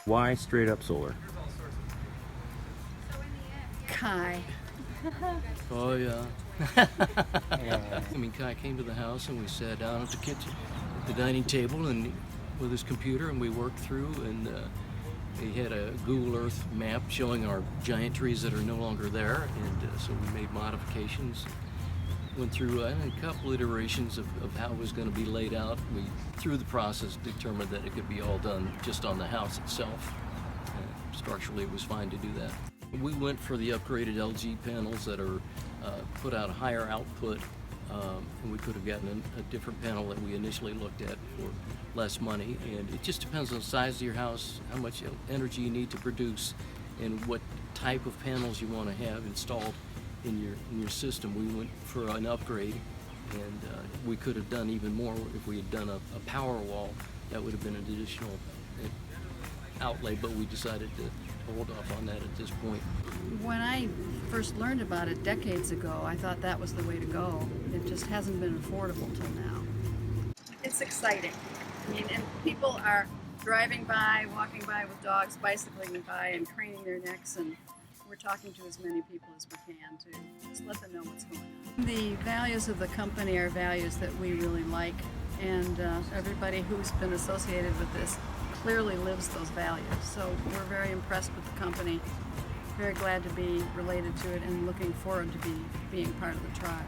Why straight up solar? Kai. Oh yeah. I mean, Kai came to the house and we sat down at the kitchen, at the dining table, and with his computer, and we worked through. And he had a Google Earth map showing our giant trees that are no longer there, and so we made modifications. Went through a couple iterations of how it was going to be laid out. We, through the process, determined that it could be all done just on the house itself. Structurally, it was fine to do that. We went for the upgraded LG panels that are put out a higher output, and we could have gotten a different panel that we initially looked at for less money. And it just depends on the size of your house, how much energy you need to produce, and what type of panels you want to have installed in your system. We went for an upgrade, and we could have done even more if we had done a power wall. That would have been an additional outlay, but we decided to hold off on that at this point. When I first learned about it decades ago, I thought that was the way to go. It just hasn't been affordable till now. It's exciting. I mean, and people are driving by, walking by with dogs, bicycling by and craning their necks, and we're talking to as many people as we can to just let them know what's going on. The values of the company are values that we really like, and everybody who's been associated with this clearly lives those values. So we're very impressed with the company, very glad to be related to it, and looking forward to being part of the tribe.